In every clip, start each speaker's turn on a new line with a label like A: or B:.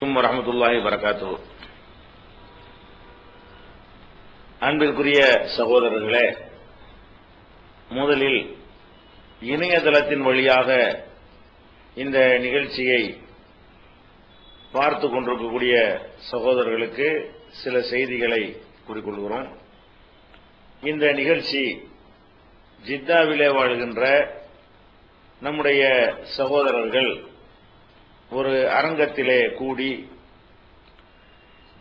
A: வரஹ்மத்துல்லாஹி வபரகாத்துஹு. அன்பிற்குரிய சகோதரர்களே, முதலில் இணையதளத்தின் வழியாக இந்த நிகழ்ச்சியை பார்த்துக் கொண்டிருக்கக்கூடிய சகோதரர்களுக்கு சில செய்திகளை கூறிக்கொள்கிறோம். இந்த நிகழ்ச்சி ஜித்தாவிலே வாழ்கின்ற நம்முடைய சகோதரர்கள் ஒரு அரங்கத்திலே கூடி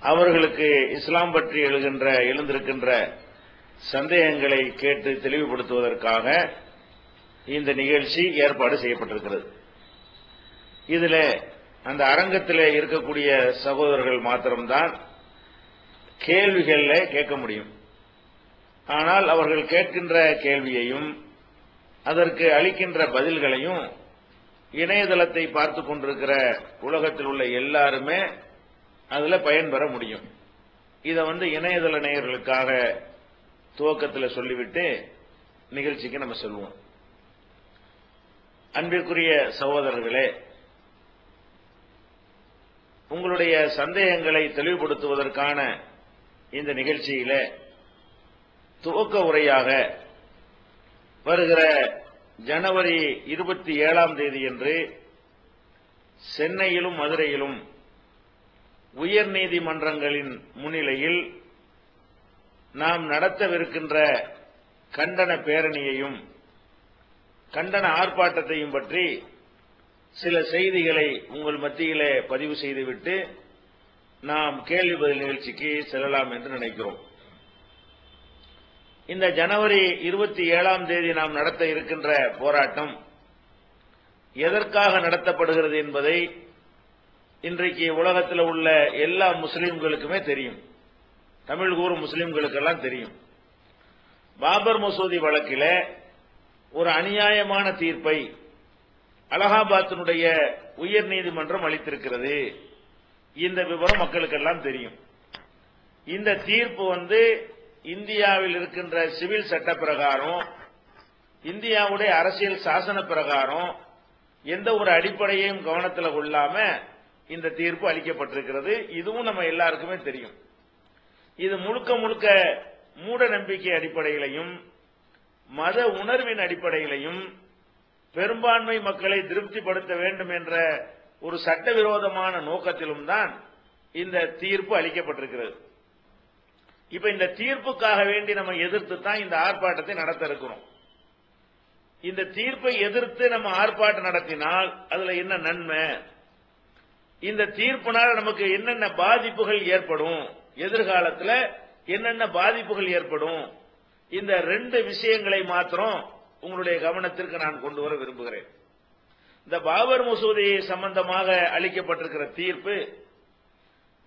A: அவர்களுக்கு இஸ்லாம் பற்றி எழுந்திருக்கின்ற சந்தேகங்களை கேட்டு தெளிவுபடுத்துவதற்காக இந்த நிகழ்ச்சி ஏற்பாடு செய்யப்பட்டிருக்கிறது. இதில் அந்த அரங்கத்திலே இருக்கக்கூடிய சகோதரர்கள் மாத்திரம்தான் கேள்விகளில் கேட்க முடியும். ஆனால் அவர்கள் கேட்கின்ற கேள்வியையும் அதற்கு அளிக்கின்ற பதில்களையும் இணையதளத்தை பார்த்துக் கொண்டிருக்கிற உலகத்தில் உள்ள எல்லாருமே அதில் பயன்பெற முடியும். இதை இணையதள நேயர்களுக்காக துவக்கத்தில் சொல்லிவிட்டு நிகழ்ச்சிக்கு நம்ம செல்வோம். அன்பிற்குரிய சகோதரர்களே, உங்களுடைய சந்தேகங்களை தெளிவுபடுத்துவதற்கான இந்த நிகழ்ச்சியில துவக்க உரையாக வருகிற ஜனவரி 27ஆம் தேதியன்று சென்னையிலும் மதுரையிலும் உயர்நீதிமன்றங்களின் முன்னிலையில் நாம் நடத்தவிருக்கின்ற கண்டன பேரணியையும் கண்டன ஆர்ப்பாட்டத்தையும் பற்றி சில செய்திகளை உங்கள் மத்தியிலே பதிவு செய்துவிட்டு நாம் கேள்வி பதில் நிகழ்ச்சிக்கு செல்லலாம் என்று நினைக்கிறோம். இந்த ஜனவரி 27ஆம் தேதி நாம் நடத்த இருக்கின்ற போராட்டம் எதற்காக நடத்தப்படுகிறது என்பதை இன்றைக்கு உலகத்தில் உள்ள எல்லா முஸ்லிம்களுக்குமே தெரியும். தமிழ் கூறும் முஸ்லிம்களுக்கெல்லாம் தெரியும். பாபர் மசூதி வழக்கில் ஒரு அநியாயமான தீர்ப்பை அலகாபாத்தினுடைய உயர் நீதிமன்றம் அளித்திருக்கிறது. இந்த விவரம் மக்களுக்கெல்லாம் தெரியும். இந்த தீர்ப்பு இந்தியாவில் இருக்கின்ற சிவில் சட்ட பிரகாரம், இந்தியாவுடைய அரசியல் சாசன பிரகாரம் எந்த ஒரு அடிப்படையையும் கவனத்தில் கொள்ளாம இந்த தீர்ப்பு அளிக்கப்பட்டிருக்கிறது. இதுவும் நம்ம எல்லாருக்குமே தெரியும். இது முழுக்க முழுக்க மூட நம்பிக்கை அடிப்படையிலையும் மத உணர்வின் அடிப்படையிலையும் பெரும்பான்மை மக்களை திருப்திப்படுத்த வேண்டும் என்ற ஒரு சட்டவிரோதமான நோக்கத்திலும் தான் இந்த தீர்ப்பு அளிக்கப்பட்டிருக்கிறது. இப்ப இந்த தீர்ப்புக்காக வேண்டி நம்ம எதிர்த்து தான் இந்த ஆர்ப்பாட்டத்தை நடத்த இருக்கிறோம். இந்த தீர்ப்பை எதிர்த்து நம்ம ஆர்ப்பாட்டம் நடத்தினால் அதுல என்ன நன்மை, இந்த தீர்ப்பினால் நமக்கு என்னென்ன பாதிப்புகள் ஏற்படும், எதிர்காலத்தில் என்னென்ன பாதிப்புகள் ஏற்படும், இந்த ரெண்டு விஷயங்களை மாத்திரம் உங்களுடைய கவனத்திற்கு நான் கொண்டு வர விரும்புகிறேன். இந்த பாபர் மசூதி சம்பந்தமாக அளிக்கப்பட்டிருக்கிற தீர்ப்பு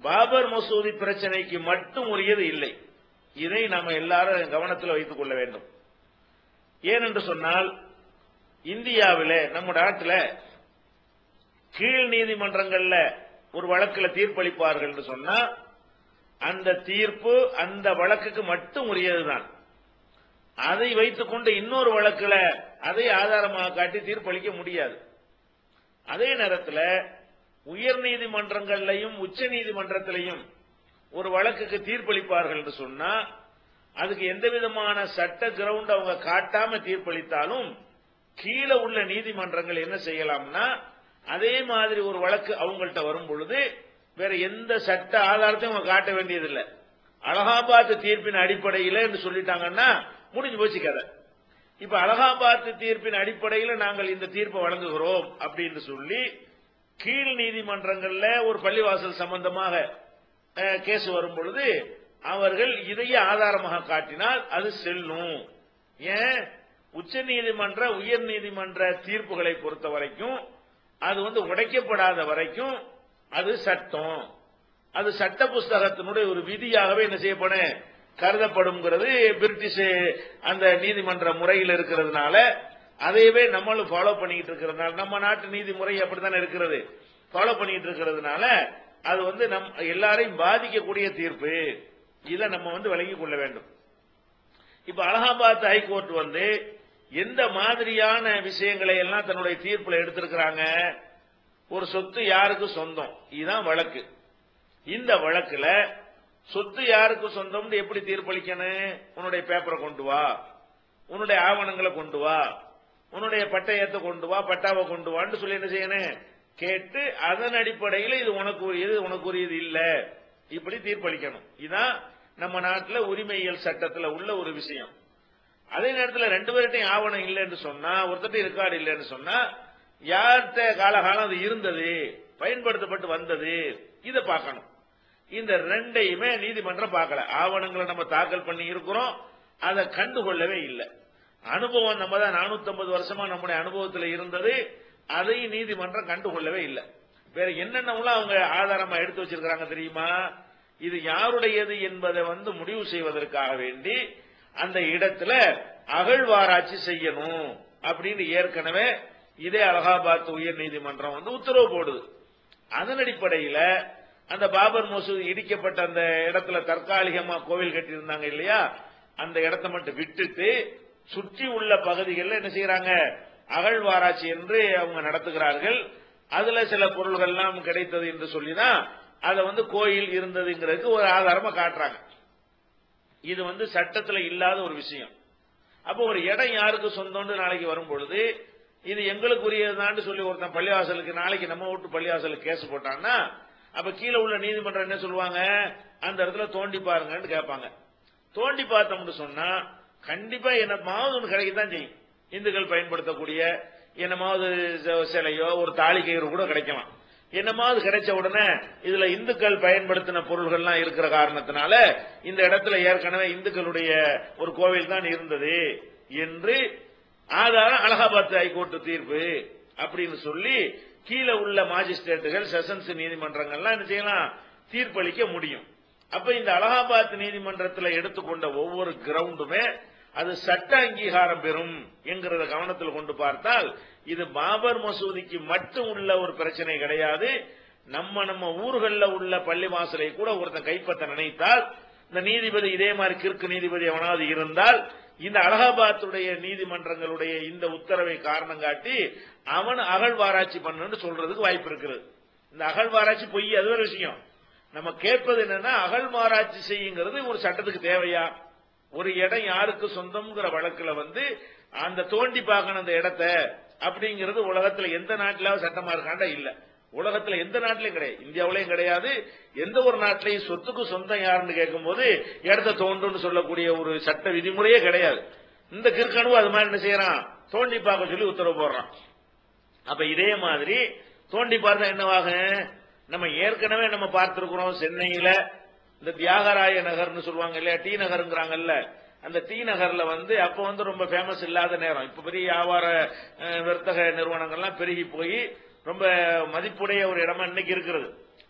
A: பாபர் மசூதி பிரச்சனைக்கு மட்டும் உரியது இல்லை. இதை நாம எல்லாரும் கவனத்தில் வைத்துக் கொள்ள வேண்டும். ஏனென்று சொன்னால், இந்தியாவில் நம்ம நாட்டில் கீழ் நீதிமன்றங்கள்ல ஒரு வழக்கில் தீர்ப்பளிப்பார்கள் என்று சொன்னா அந்த தீர்ப்பு அந்த வழக்குக்கு மட்டும் உரியதுதான். அதை வைத்துக் கொண்டு இன்னொரு வழக்கில் அதை ஆதாரமாக காட்டி தீர்ப்பளிக்க முடியாது. அதே நேரத்தில் உயர் நீதிமன்றங்களையும் உச்ச நீதிமன்றத்திலையும் ஒரு வழக்குக்கு தீர்ப்பளிப்பார்கள் என்று சொன்னா அதுக்கு எந்த விதமான சட்ட கிரவுண்ட் அவங்க காட்டாம தீர்ப்பளித்தாலும் கீழே உள்ள நீதிமன்றங்கள் என்ன செய்யலாம்னா அதே மாதிரி ஒரு வழக்கு அவங்கள்ட்ட வரும் பொழுது வேற எந்த சட்ட ஆதாரத்தையும் அவங்க காட்ட வேண்டியதில்லை. அலகாபாத் தீர்ப்பின் அடிப்படையில் என்று சொல்லிட்டாங்கன்னா முடிஞ்சு போச்சு கதை. இப்ப அலகாபாத் தீர்ப்பின் அடிப்படையில் நாங்கள் இந்த தீர்ப்பை வழங்குகிறோம் அப்படின்னு சொல்லி கீழ் நீதிமன்றங்கள்ல ஒரு பள்ளிவாசல் சம்பந்தமாக கேஸ் வரும் பொழுது அவர்கள் இதையே ஆதாரமாக காட்டினால் அது செல்லும். ஏன், உச்ச நீதிமன்ற உயர் நீதிமன்ற தீர்ப்புகளை பொறுத்த வரைக்கும் அது உடைக்கப்படாத வரைக்கும் அது சட்டம், அது சட்ட புஸ்தகத்தினுடைய ஒரு விதியாகவே என்ன செய்யப்படும் கருதப்படும்ங்கிறது பிரிட்டிஷ் அந்த நீதிமன்ற முறையில் இருக்கிறதுனால அதையவே நம்மளும் ஃபாலோ பண்ணிட்டு இருக்கிறதுனால நம்ம நாட்டு நீதிமுறை அப்படித்தானே இருக்கிறது, ஃபாலோ பண்ணிட்டு இருக்கிறதுனால அது நம் எல்லாரையும் பாதிக்கக்கூடிய தீர்ப்பு. இதை நம்ம விளங்கிக் கொள்ள வேண்டும். இப்ப அலகாபாத் ஹைகோர்ட் எந்த மாதிரியான விஷயங்களை எல்லாம் தன்னுடைய தீர்ப்புல எடுத்திருக்கிறாங்க, ஒரு சொத்து யாருக்கு சொந்தம், இதுதான் வழக்கு. இந்த வழக்குல சொத்து யாருக்கு சொந்தம் எப்படி தீர்ப்பளிக்கணும்? உன்னுடைய பேப்பரை கொண்டு வா, உன்னுடைய ஆவணங்களை கொண்டு வா, உன்னுடைய பட்டயத்தை கொண்டு வா, பட்டாவை கொண்டு வான்னு சொல்லி என்ன செய்யணும்? கேட்டு அதன் அடிப்படையில் இது உனக்கு உரியது, உனக்கு உரியது இல்ல, இப்படி தீர்ப்பளிக்கணும். இதுதான் நம்ம நாட்டில் உரிமையியல் சட்டத்தில் உள்ள ஒரு விஷயம். அதே நேரத்தில் ரெண்டு பேர்கிட்டையும் ஆவணம் இல்லைன்னு சொன்னா, ஒருத்தர் ரெக்கார்டு இல்லைன்னு சொன்னா, யார்கிட்ட காலகாலம் அது இருந்தது, பயன்படுத்தப்பட்டு வந்தது, இதை பார்க்கணும். இந்த ரெண்டையுமே நீதிமன்றம் பார்க்கல. ஆவணங்களை நம்ம தாக்கல் பண்ணி இருக்கிறோம், அதை கண்டுகொள்ளவே இல்லை. அனுபவம் நம்ம தான் 450 வருஷமா நம்முடைய அனுபவத்தில் இருந்தது, அதையும் நீதிமன்றம் கண்டுகொள்ளவே இல்லை. வேற என்னென்னலாம் அவங்க ஆதாரமா எடுத்து வச்சிருக்காங்க தெரியுமா? இது யாருடையது என்பதை முடிவு செய்வதற்காக வேண்டி அந்த இடத்துல அகழ்வாராய்ச்சி செய்யணும் அப்படின்னு ஏற்கனவே இதே அலகாபாத் உயர் நீதிமன்றம் உத்தரவு போடுது. அதன் அடிப்படையில் அந்த பாபர் மசூதி இடிக்கப்பட்ட அந்த இடத்துல தற்காலிகமா கோவில் கட்டியிருந்தாங்க இல்லையா, அந்த இடத்தை மட்டும் விட்டுட்டு சுற்றி உள்ள பகுதிகளில் என்ன செய்யறாங்க? அகழ்வாராய்ச்சி என்று அவங்க நடத்துகிறார்கள். அதுல சில பொருள்கள் எல்லாம் கிடைத்தது என்று சொல்லிதான் அதை கோயில் இருந்ததுங்கிறதுக்கு ஒரு ஆதாரமா காட்டுறாங்க. இது சட்டத்தில் இல்லாத ஒரு விஷயம். அப்போ ஒரு இடம் யாருக்கு சொந்தம்னு நாளைக்கு வரும் பொழுது இது எங்களுக்கு உரியதுதான் சொல்லி ஒருத்தன் பள்ளிவாசலுக்கு நாளைக்கு நம்ம வீட்டு பள்ளிவாசலுக்கு கேஸ் போட்டான்னா, அப்ப கீழே உள்ள நீதிமன்றம் என்ன சொல்லுவாங்க? அந்த இடத்துல தோண்டி பாருங்கன்னு கேட்பாங்க. தோண்டி பார்த்தோம்னு சொன்னா கண்டிப்பா என்னமாவது ஒன்று கிடைக்கத்தான் செய்யும். இந்துக்கள் பயன்படுத்தக்கூடிய என்னமாவது சிலையோ ஒரு தாலி கயிறு கூட கிடைக்கலாம். என்னமாவது கிடைச்ச உடனே இதுல இந்துக்கள் பயன்படுத்தின பொருள்கள்லாம் இருக்கிற காரணத்தினால இந்த இடத்துல ஏற்கனவே இந்துக்களுடைய ஒரு கோவில் தான் இருந்தது என்று ஆதாரம் அலகாபாத் ஹைகோர்ட் தீர்ப்பு அப்படின்னு சொல்லி கீழே உள்ள மாஜிஸ்ட்ரேட்டுகள், செஷன்ஸ் நீதிமன்றங்கள்லாம் என்ன செய்யலாம்? தீர்ப்பளிக்க முடியும். அப்ப இந்த அலகாபாத் நீதிமன்றத்தில் எடுத்துக்கொண்ட ஒவ்வொரு கிரவுண்டுமே அது சட்ட அங்கீகாரம் பெறும் என்கிறத கவனத்தில் கொண்டு பார்த்தால் இது பாபர் மசூதிக்கு மட்டும் உள்ள ஒரு பிரச்சனை கிடையாது. நம்ம ஊர்களில் உள்ள பள்ளி வாசலை கூட ஒருத்தன் கைப்பற்ற நினைத்தால், இந்த நீதிபதி இதே மாதிரி கிறுக்கு நீதிபதி எவனாவது இருந்தால் இந்த அலகாபாத்துடைய நீதிமன்றங்களுடைய இந்த உத்தரவை காரணம் காட்டி அவன் அகழ்வாராய்ச்சி பண்ணு சொல்றதுக்கு வாய்ப்பு இருக்கிறது. இந்த அகழ்வாராய்ச்சி பொய், அது ஒரு விஷயம். நம்ம கேட்பது என்னன்னா, அகழ்வாராய்ச்சி செய்யுங்கிறது ஒரு சட்டத்துக்கு தேவையா? ஒரு இடம் யாருக்கு சொந்தம்ங்கிற வழக்குல அந்த தோண்டி பார்க்கணும் அந்த இடத்தை அப்படிங்கிறது உலகத்துல எந்த நாட்டிலாவது சட்டமா இருக்காண்டா? இல்ல. உலகத்துல எந்த நாட்டிலையும் கிடையாது, இந்தியாவிலையும் கிடையாது. எந்த ஒரு நாட்டிலையும் சொத்துக்கு சொந்தம் யாருன்னு கேட்கும் போது இடத்த தோண்டுன்னு சொல்லக்கூடிய ஒரு சட்ட விதிமுறையே கிடையாது. இந்த கிற்கனவு அது மாதிரி என்ன செய்யறான்? தோண்டி பார்க்க சொல்லி உத்தரவு போடுறான். அப்ப இதே மாதிரி தோண்டி பார்த்தா என்னவாகும்? நம்ம ஏற்கனவே நம்ம பார்த்திருக்கிறோம், சென்னையில இந்த தியாகராய நகர்னு சொல்லுவாங்க இல்லையா, டி நகருங்கிறாங்கல்ல, அந்த டி நகர்ல அப்ப ரொம்ப ஃபேமஸ் இல்லாத நேரம், இப்ப பெரிய வியாபார வர்த்தக நிறுவனங்கள்லாம் பெருகி போய் ரொம்ப மதிப்புடைய ஒரு இடமா இன்னைக்கு இருக்கிறது.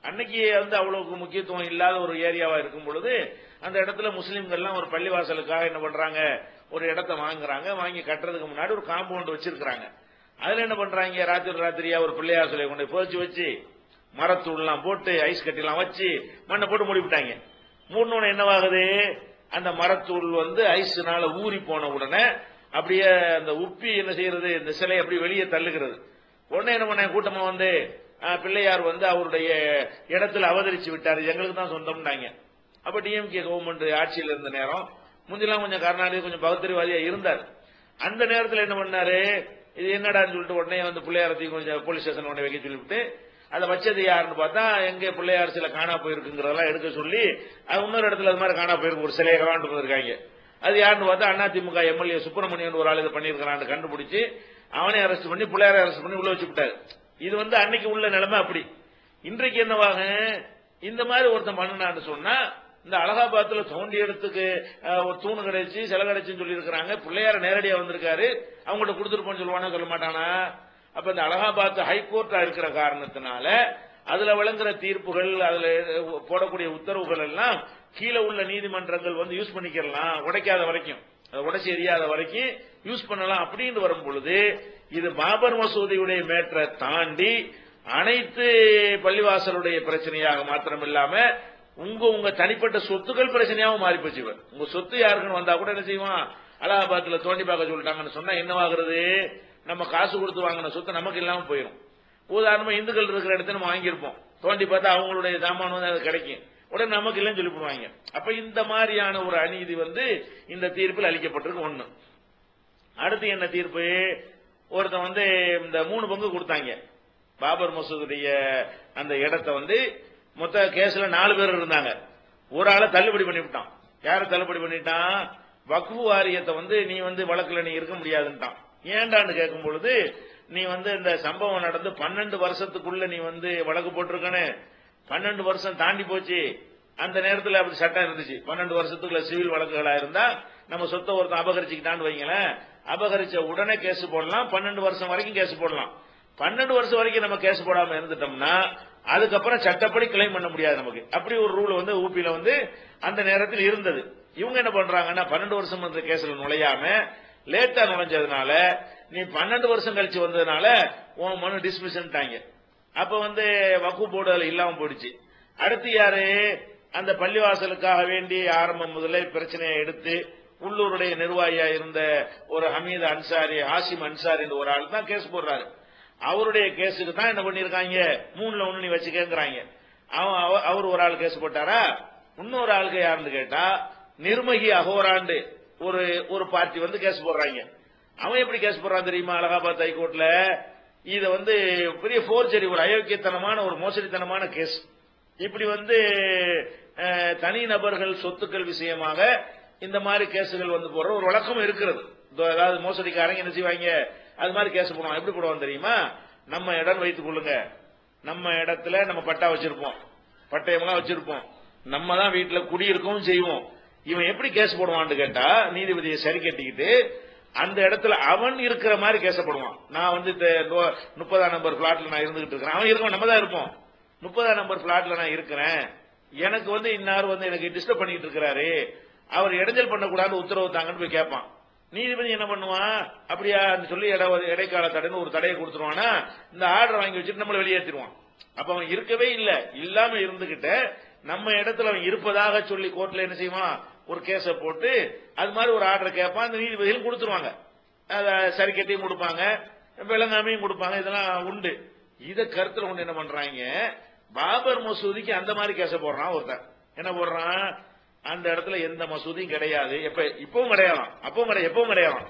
A: அன்னைக்கு அவ்வளவுக்கு முக்கியத்துவம் இல்லாத ஒரு ஏரியாவா இருக்கும் பொழுது அந்த இடத்துல முஸ்லீம்கள்லாம் ஒரு பள்ளிவாசலுக்காக என்ன பண்றாங்க? ஒரு இடத்தை வாங்குறாங்க. வாங்கி கட்டுறதுக்கு முன்னாடி ஒரு காம்பவுண்ட் வச்சிருக்காங்க. அதுல என்ன பண்றாங்க? ராத்திரியா ஒரு பிள்ளையார் சிலையை கொண்டு புதைச்சு வச்சு மரத்தூள்லாம் போட்டு ஐஸ் கட்டிலாம் வச்சு மண்ணை போட்டு மூடிவிட்டாங்க. மூணு என்னவாகுது? அந்த மரத்தூள் ஐஸ்னால ஊறி போன உடனே அப்படியே அந்த உப்பி என்ன செய்யறது? இந்த சிலை அப்படி வெளியே தள்ளுகிறது. உடனே என்ன பண்ண? கூட்டமா பிள்ளையார் அவருடைய இடத்துல அவதரிச்சு விட்டாரு, எங்களுக்கு தான் சொந்தம்னாங்க. அப்ப டிஎம்கே கவர்மெண்ட் ஆட்சியில் இருந்த நேரம், முந்திலாம் கொஞ்சம் கருணாநிதி கொஞ்சம் பகுத்தறிவாதியா இருந்தார். அந்த நேரத்தில் என்ன பண்ணாரு? இது என்னடான்னு சொல்லிட்டு உடனே பிள்ளையாரத்தையும் கொஞ்சம் போலீஸ் ஸ்டேஷன் உடனே வைக்க சொல்லிவிட்டு அதை வச்சது யாருன்னு பார்த்தா எங்க பிள்ளையார் சில காணா போயிருக்குங்கிறதெல்லாம் எடுக்க சொல்லி அது இன்னொரு இடத்துல அது மாதிரி காணா போயிருக்கு, ஒரு சிலையை கவாண்டு போயிருக்காங்க. அது யாருன்னு பார்த்தா அதிமுக எம்எல்ஏ சுப்பிரமணியன் ஒரு ஆள் இதை பண்ணியிருக்கிறான்னு கண்டுபிடிச்சு அவனே அரெஸ்ட் பண்ணி பிள்ளையாரை அரெஸ்ட் பண்ணி உள்ள வச்சு விட்டாரு. இது அன்னைக்கு உள்ள நிலைமை அப்படி. இன்றைக்கு என்னவாக? இந்த மாதிரி ஒருத்தன் பண்ணான்னு சொன்னா இந்த அலகாபாத்துல தோண்டி இடத்துக்கு ஒரு தூணு கிடைச்சு சில கிடைச்சுன்னு சொல்லி இருக்கிறாங்க. பிள்ளையார நேரடியா வந்திருக்காரு, அவங்கள்ட்ட கொடுத்துருப்போன்னு சொல்லுவானா? சொல்ல மாட்டானா? அப்ப இந்த அலகாபாத் ஹைகோர்ட்டா இருக்கிற காரணத்தினால அதுல வழங்குற தீர்ப்புகள், அதுல போடக்கூடிய உத்தரவுகள் எல்லாம் கீழே உள்ள நீதிமன்றங்கள் யூஸ் பண்ணிக்கலாம், உடைக்காத வரைக்கும், உடைச்சி எரியாத வரைக்கும் யூஸ் பண்ணலாம் அப்படின்னு வரும் பொழுது இது பாபர் மசூதியுடைய மேட்டரை தாண்டி அனைத்து பள்ளிவாசலுடைய பிரச்சனையாக மாத்திரம் இல்லாம உங்க தனிப்பட்ட சொத்துக்கள் பிரச்சனையாவும் மாறி போச்சு. உங்க சொத்து யாருக்குன்னு வந்தா கூட என்ன செய்வான்? அலகாபாத்ல தோண்டி பார்க்க சொல்லிட்டாங்கன்னு சொன்னா என்னவாகிறது? நம்ம காசு கொடுத்து வாங்கின சொத்து நமக்கு இல்லாம போயிடும். உதாரணமா இந்துக்கள் இருக்கிற இடத்துல நம்ம வாங்கியிருப்போம், தோண்டி பார்த்தா அவங்களுடைய சாமான் வந்து அது கிடைக்கும், உடனே நமக்கு இல்லைன்னு சொல்லி போடுவாங்க. அப்ப இந்த மாதிரியான ஒரு அநீதி வந்து இந்த தீர்ப்பில் அளிக்கப்பட்டிருக்கு. ஒண்ணு. அடுத்து என்ன தீர்ப்பு? ஒருத்தன் வந்து இந்த 3 பங்கு கொடுத்தாங்க. பாபர் மசூதுடைய அந்த இடத்தை வந்து மொத்த கேஸ்ல 4 பேர் இருந்தாங்க. ஒரு ஆளை தள்ளுபடி பண்ணிவிட்டான். யாரை தள்ளுபடி பண்ணிட்டான்? வக்ஃபு வாரியத்தை வந்து நீ வந்து வழக்குல நீ இருக்க முடியாதுன்ட்டான். ஏண்டான்னு கேட்கும் பொழுது, நீ வந்து இந்த சம்பவம் நடந்து 12 வருஷத்துக்குள்ள நீ வந்து வழக்கு போட்டிருக்கனே, 12 வருஷம் தாண்டி போச்சு. அந்த நேரத்தில் அப்படி சட்டம் இருந்துச்சு, 12 வருஷத்துக்குள்ள சிவில் வழக்குகளா இருந்தா நம்ம சொத்தை ஒருத்தன் அபகரிச்சுக்கிட்டான்னு வைங்களேன், அபகரிச்ச உடனே கேஸ் போடலாம், 12 வருஷம் வரைக்கும் கேஸ் போடலாம். 12 வருஷம் வரைக்கும் நம்ம கேஸ் போடாம இருந்துட்டோம்னா அதுக்கப்புறம் சட்டப்படி கிளைம் பண்ண முடியாது நமக்கு. அப்படி ஒரு ரூல் வந்து ஊபியில வந்து அந்த நேரத்தில் இருந்தது. இவங்க என்ன பண்றாங்கன்னா 12 வருஷம் வந்து கேஸ்ல நுழையாம லேட்டா நுழைஞ்சதுனால, நீ 12 வருஷம் கழிச்சு வந்ததுனால உன் மனு டிஸ்மிஸ்ன்ட்டாங்க. அப்ப வந்து வக்ஃபு போர்டு அதுல இல்லாம போயிடுச்சு. அடுத்து யாரு? அந்த பள்ளிவாசலுக்காக வேண்டி ஆரம்பம் முதல்ல பிரச்சனையை எடுத்து உள்ளூருடைய நிர்வாகியா இருந்த ஒரு ஹமீது அன்சாரி, ஹாசிம் அன்சாரி ஒரு ஆள் தான் கேஸ் போடுறாரு. அவருடைய கேஸுக்கு தான் என்ன பண்ணிருக்காங்க, 3ல 1 நீ வச்சுக்கங்கிறாங்க. அவர் ஒரு ஆள் கேஸ் போட்டாரா? இன்னொரு ஆளுக்கு யாருன்னு கேட்டா நிர்மகி அகோராண்டு ஒரு பார்ட்டி வந்து கேஸ் போடுறாங்க. அவன் எப்படி கேஸ் போடுறான் தெரியுமா? அலகாபாத் ஹைகோர்ட்ல இத வந்து பெரிய போர்ஜரி, ஒரு அயோக்கியத்தனமான ஒரு மோசடித்தனமான கேஸ். இப்படி வந்து தனிநபர்கள் சொத்துக்கள் விஷயமாக இந்த மாதிரி கேசுகள் வந்து போடுற ஒரு வழக்கம் இருக்கிறது. அதாவது மோசடிக்காரங்க என்ன செய்வாங்க, அது மாதிரி கேஸ் போடுவாங்க. எப்படி போடுவாங்க தெரியுமா? நம்ம இடம் வைத்துக் கொள்ளுங்க, நம்ம இடத்துல நம்ம பட்டா வச்சிருப்போம், பட்டயமெல்லாம் வச்சிருப்போம், நம்ம தான் வீட்டுல குடியிருக்கவும் செய்வோம். இவன் எப்படி கேஸ் போடுவான்னு கேட்டா, நீதிபதியை சரி கட்டிக்கிட்டு அந்த இடத்துல அவன் இருக்கிற மாதிரி கேஸ் போடுவான். நான் வந்து 30ஆம் நம்பர் பிளாட்ல நான் இருந்துகிட்டு இருக்கிறேன், அவன் இருக்கவன் நம்ம தான் இருப்போம். 30ஆம் நம்பர் பிளாட்ல நான் இருக்கிறேன், எனக்கு வந்து இன்னார் வந்து எனக்கு டிஸ்டர்ப் பண்ணிட்டு இருக்கிறாரு, அவர் இடைஞ்சல் பண்ணக்கூடாது உத்தரவு தாங்கன்னு போய் கேட்பான். நீதிபதி என்ன பண்ணுவான்? அப்படியா சொல்லி இடைக்கால தடைன்னு ஒரு தடையை கொடுத்துருவானா, இந்த ஆர்டர் வாங்கி வச்சுட்டு நம்மளை வெளியேற்றிடுவான். அப்ப அவன் இருக்கவே இல்லை, இல்லாம இருந்துகிட்ட நம்ம இடத்துல அவன் இருப்பதாக சொல்லி கோர்ட்ல என்ன செய்வான், ஒரு கேஸ போட்டு அது மாதிரி ஒரு ஆர்டர் கேட்பான். அந்த நீதிபதிகள் கொடுத்துருவாங்க, சரி கட்டியும் கொடுப்பாங்க, விளங்காமையும் கொடுப்பாங்க. இதெல்லாம் உண்டு. இத கருத்துல கொண்டு என்ன பண்றாங்க, பாபர் மசூதிக்கு அந்த மாதிரி கேஸ போடுறான் ஒருத்தன். என்ன போடுறான்? அந்த இடத்துல எந்த மசூதியும் கிடையாது, இப்பவும் கிடையாது, அப்பவும் கிடையாது, எப்பவும் கிடையாது.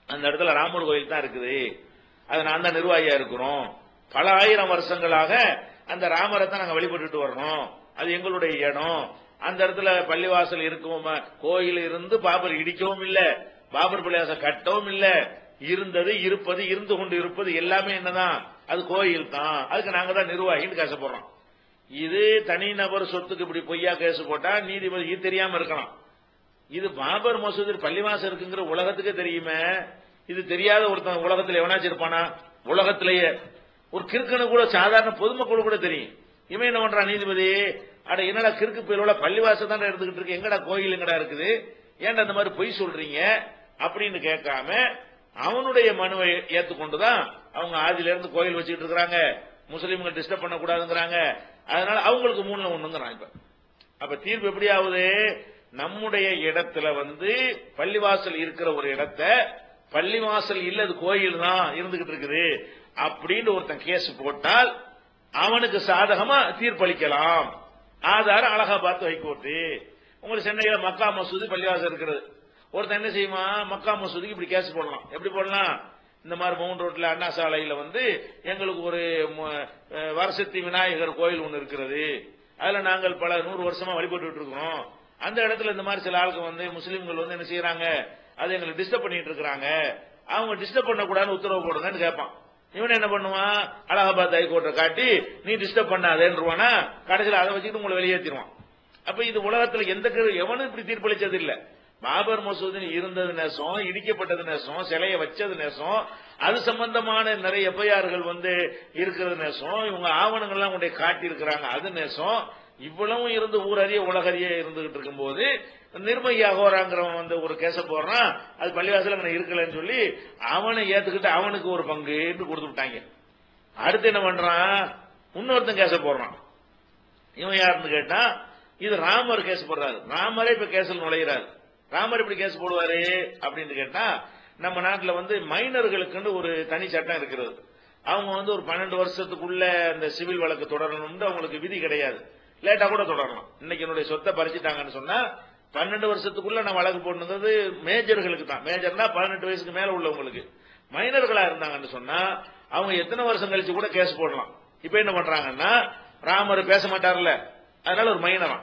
A: அந்த இடத்துல ராமர் கோயில் தான் இருக்குது, அது நான் தான் நிர்வாகியா இருக்கிறோம், பல ஆயிரம் வருஷங்களாக அந்த ராமரை தான் நாங்க வழிபட்டுட்டு வர்றோம், அது எங்களுடைய இடம். அந்த இடத்துல பள்ளிவாசல் இருக்கும், கோயில் இருந்து பாபர் இடிக்கவும் இல்ல, பாபர் பள்ளிவாசல் கட்டவும் இல்ல, இருந்தது இருப்பது இருந்து கொண்டு இருப்பது எல்லாமே என்னதான், அது கோயில் தான், அதுக்கு நாங்க தான் நிர்வாகின்னு கேச போடுறோம். இது தனிநபர் சொத்துக்கு இப்படி பொய்யா கேஸ் போட்டா நீதிபதி தெரியாம இருக்கலாம். இது பாபர் மசூதி பள்ளிவாசல் இருக்குங்கிற உலகத்துக்கே தெரியுமே, இது தெரியாத ஒருத்தன் உலகத்தில் எவனாச்சும் இருப்பானா? உலகத்திலேயே ஒரு கிறுக்கனு கூட, சாதாரண பொதுமக்கள் கூட தெரியும். இவன் என்ன பண்றான் நீதிபதி, அட என்னடா கிறுக்கு பேரோட பள்ளிவாசல் தான் இருந்துகிட்டு இருக்கு, எங்கடா கோயில் எங்கடா இருக்குது, ஏன்டா அந்த மாதிரி பொய் சொல்றீங்க அப்படின்னு கேட்காம அவனுடைய மனுவை ஏத்துக்கொண்டுதான் அவங்க ஆதியில இருந்து கோயில் வச்சுக்கிட்டு இருக்கிறாங்க, முஸ்லீம்கள் டிஸ்டர்ப் பண்ணக்கூடாதுங்கிறாங்க. அதனால அவங்களுக்கு 3ல 1ங்கிறான். அப்ப தீர்ப்பு எப்படி ஆகுது? நம்முடைய இடத்துல வந்து பள்ளிவாசல் இருக்கிற ஒரு இடத்தை பள்ளிவாசல் இல்ல அது கோயில் தான் இருந்துகிட்டு இருக்குது அப்படின்னு ஒருத்தன் கேஸ் போட்டால் அவனுக்கு சாதகமா தீர்ப்பளிக்கலாம். ஆதாரம் அலகாபாத் ஹைகோர்ட். உங்களுக்கு சென்னையில மக்கா மசூதி பள்ளிவாசல் இருக்கிறது, ஒருத்தன் என்ன செய்யுமா, மக்கா மசூதிக்கு இப்படி கேஸ் போடலாம். எப்படி போடலாம்? இந்த மாதிரி மவுண்ட் ரோட்ல அண்ணா சாலையில வந்து எங்களுக்கு ஒரு வரசக்தி விநாயகர் கோயில் ஒன்று இருக்கிறது, அதுல நாங்கள் பல 100 வருஷமா வழிபட்டு இருக்கிறோம், அந்த இடத்துல இந்த மாதிரி சில ஆளுக்கு வந்து முஸ்லீம்கள் வந்து என்ன செய்யறாங்க, அது எங்களுக்கு டிஸ்டர்ப் பண்ணிட்டு இருக்கிறாங்க, அவங்க டிஸ்டர்ப் பண்ணக்கூடாதுன்னு உத்தரவு போடுங்கன்னு கேட்பான். இவன் என்ன பண்ணுவான், அலகாபாத் ஹைகோர்ட்டை காட்டி நீ டிஸ்டர்ப் பண்ணாதேன்றுவானா, கடைசியில் அதை வச்சுட்டு உங்களை வெளியேற்றிடுவான். அப்ப இது உலகத்துல எந்த எவனும் இப்படி தீர்ப்பளிச்சது இல்ல. பாபர் மசூதி இருந்தது நேசம், இடிக்கப்பட்டது நேசம், சிலையை வச்சது நேசம், அது சம்பந்தமான நிறைய எஃப்ஐஆர்கள் வந்து இருக்கிறது நேசம், இவங்க ஆவணங்கள்லாம் கொண்டே காட்டி இருக்கிறாங்க அது நேசம். இவ்வளவும் இருந்து ஊரறிய உலகறிய இருந்துகிட்டு இருக்கும் போது நிர்மகி அகோராங்கிறவன் வந்து ஒரு கேச போடுறான், அது பள்ளிவாசல இருக்கலன்னு சொல்லி அவனை ஏத்துக்கிட்டு அவனுக்கு ஒரு பங்கு கொடுத்து விட்டாங்க. அடுத்து என்ன பண்றான், இன்னொருத்தன் கேச போடுறான். இவன் யாருன்னு கேட்டா இது ராமர் கேஸ் போடுறாரு, ராமரே இப்ப கேஸில் நுழைகிறாரு. ராமர் இப்படி கேஸ் போடுவாரு அப்படின்னு கேட்டா, நம்ம நாட்டில் வந்து மைனர்களுக்குன்னு ஒரு தனி சட்டம் இருக்கிறது. அவங்க வந்து ஒரு 12 வருஷத்துக்குள்ள இந்த சிவில் வழக்கு தொடரணும்னு அவங்களுக்கு விதி கிடையாது. லேட்டா கூட தொடரலாம். இன்னைக்கு என்னுடைய சொத்தை பறிச்சுட்டாங்கன்னு சொன்னா 12 வருஷத்துக்குள்ள நான் வழக்கு போடணுங்கிறது மேஜர்களுக்கு தான். மேஜர்னா 18 வயசுக்கு மேல உள்ளவங்களுக்கு. மைனர்களா இருந்தாங்கன்னு சொன்னா அவங்க எத்தனை வருஷம் கழிச்சு கூட கேஸ் போடலாம். இப்ப என்ன பண்றாங்கன்னா, ராமர் பேச மாட்டார்ல, அதனால ஒரு மைனரா